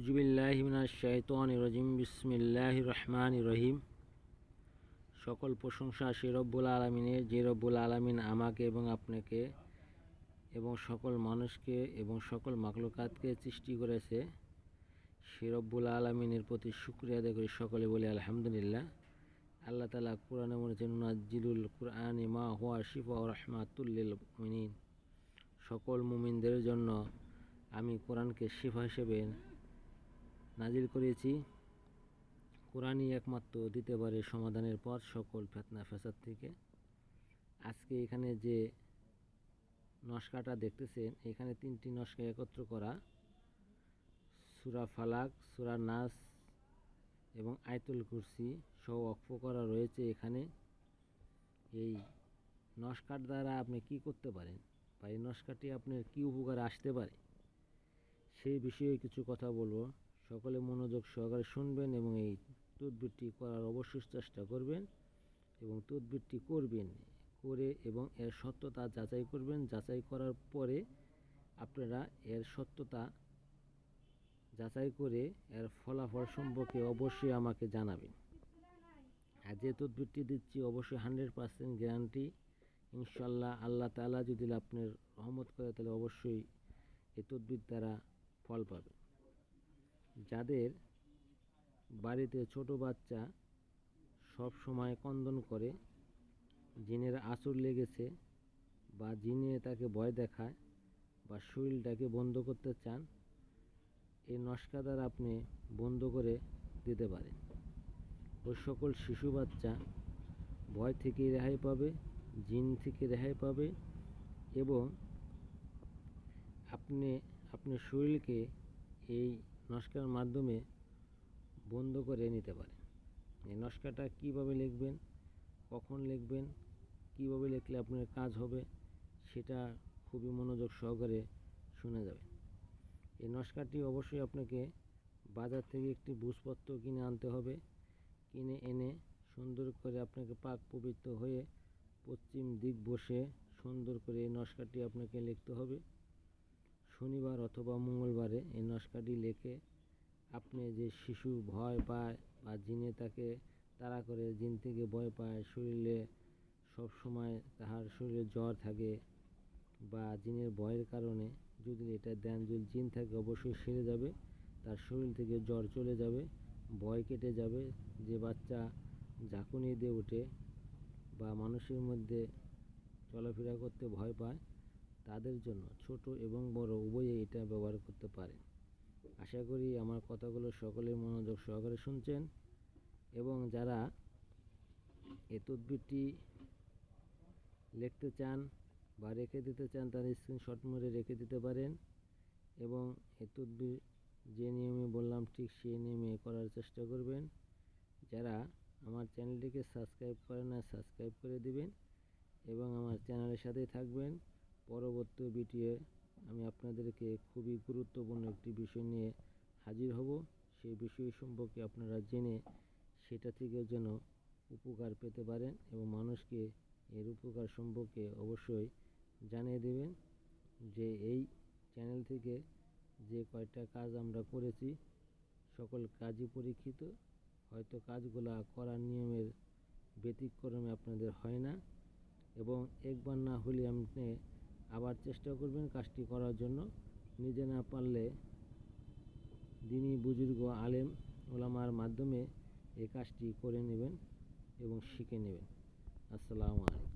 আউযুবিল্লাহি মিনাশ শাইতানির রাজিম বিসমিল্লাহির রহমানির রহিম। সকল প্রশংসা সে রব্বুল আলামিনের, যে রব্বুল আলামিন আমাকে এবং আপনাকে এবং সকল মানুষকে এবং সকল মাখলুকাতকে সৃষ্টি করেছে। সে রব্বুল আলামিনের প্রতি শুকরিয়া আদায় করি, সকলে বলি আলহামদুলিল্লাহ। আল্লাহ তাআলা কোরআনে বলেছেন, নুনাজ্জিলুল কুরআনি মা হুয়া শিফা ওয়া রাহমাতুল লিল মুমিনিন। সকল মুমিনদের জন্য আমি কোরআনকে শিফা হিসেবে নাজিল করেছি। কোরআনই একমাত্র দিতে পারে সমাধানের পথ সকল ফিতনা ফাসাদ থেকে। আজকে এখানে যে নস্কাটা দেখতেছেন, এখানে 3টি নস্কা একত্র করা, সূরা ফালাক, সূরা নাস এবং আয়াতুল কুরসি সহ ওয়াকফ করা রয়েছে। এখানে এই নস্কার দ্বারা আপনি কি করতে পারেন বা এই নস্কাটি আপনার কি উপকারে আসতে পারে সেই বিষয়ে কিছু কথা বলবো। সকলে মনোযোগ সহকারে শুনবেন এবং এই তদবিরটি করার অবশ্যই চেষ্টা করবেন এবং তদবিরটি করবেন করে এবং এর সত্যতা যাচাই করবেন। যাচাই করার পরে আপনারা এর সত্যতা যাচাই করে এর ফলাফল সম্পর্কে অবশ্যই আমাকে জানাবেন। আর যে তদবিরটি দিচ্ছি অবশ্যই 100% গ্যারান্টি, ইনশাল্লাহ। আল্লাহ তাআলা যদি আপনার রহমত করে তাহলে অবশ্যই এই তদবির দ্বারা ফল পাবে। যাদের বাড়িতে ছোট বাচ্চা সব সময় কন্দন করে, জিনের আঁচড় লেগেছে বা জিনে তাকে ভয় দেখায় বা শরীরটাকে বন্ধ করতে চান, এই নস্কা দ্বারা আপনি বন্ধ করে দিতে পারেন। ওই সকল শিশু বাচ্চা ভয় থেকে রেহাই পাবে, জিন থেকে রেহাই পাবে এবং আপনি আপনার শরীরকে এই নস্কার মাধ্যমে বন্ধ করে নিতে পারেন। এই নস্কাটা কীভাবে লিখবেন, কখন লিখবেন, কীভাবে লিখলে আপনার কাজ হবে সেটা খুবই মনোযোগ সহকারে শুনে যাবেন। এই নস্কাটি অবশ্যই আপনাকে বাজার থেকে একটি বুঝপত্র কিনে আনতে হবে। কিনে এনে সুন্দর করে আপনাকে পাক পবিত্র হয়ে পশ্চিম দিক বসে সুন্দর করে এই নস্কাটি আপনাকে লিখতে হবে। শনিবার অথবা মঙ্গলবারে এই নস্কাটি লিখে আপনি যে শিশু ভয় পায় বা জিনে তাকে তাড়া করে, জিন থেকে ভয় পায়, শরীরে সব সময় তাহার শরীরে জ্বর থাকে বা জিনের ভয়ের কারণে যদি এটা দেন, যদি জিন থাকে অবশ্যই সেরে যাবে, তার শরীর থেকে জ্বর চলে যাবে, ভয় কেটে যাবে। যে বাচ্চা ঝাঁকুনি দিয়ে ওঠে বা মানুষের মধ্যে চলাফেরা করতে ভয় পায়, তাদের জন্য ছোট এবং বড় উভয়ে এটা ব্যবহার করতে পারে। আশা করি আমার কথাগুলো সকলে মনোযোগ সহকারে শুনছেন এবং যারা এই তদবিরটি লিখতে চান বা রেখে দিতে চান তার স্ক্রিনশট মেরে রেখে দিতে পারেন এবং এই তদবির যে নিয়মে বললাম ঠিক সেই নিয়মে করার চেষ্টা করবেন। যারা আমার চ্যানেলটিকে সাবস্ক্রাইব করেন না, সাবস্ক্রাইব করে দিবেন এবং আমার চ্যানেলের সাথেই থাকবেন। পরবর্তী ভিডিও আমি আপনাদেরকে খুবই গুরুত্বপূর্ণ একটি বিষয় নিয়ে হাজির হব। সেই বিষয় সম্পর্কে আপনারা জেনে সেটা থেকে যেন উপকার পেতে পারেন এবং মানুষকে এর উপকার সম্পর্কে অবশ্যই জানিয়ে দেবেন যে এই চ্যানেল থেকে যে কয়টা কাজ আমরা করেছি সকল কাজই পরীক্ষিত। হয়তো কাজগুলা করার নিয়মের ব্যতিক্রমে আপনাদের হয় না এবং একবার না হলে আপনি আবার চেষ্টা করবেন কাজটি করার জন্য। নিজে না পারলে দিনী বুজুর্গ আলেম ওলামার মাধ্যমে এই কাজটি করে নেবেন এবং শিখে নেবেন। আসসালামু আলাইকুম।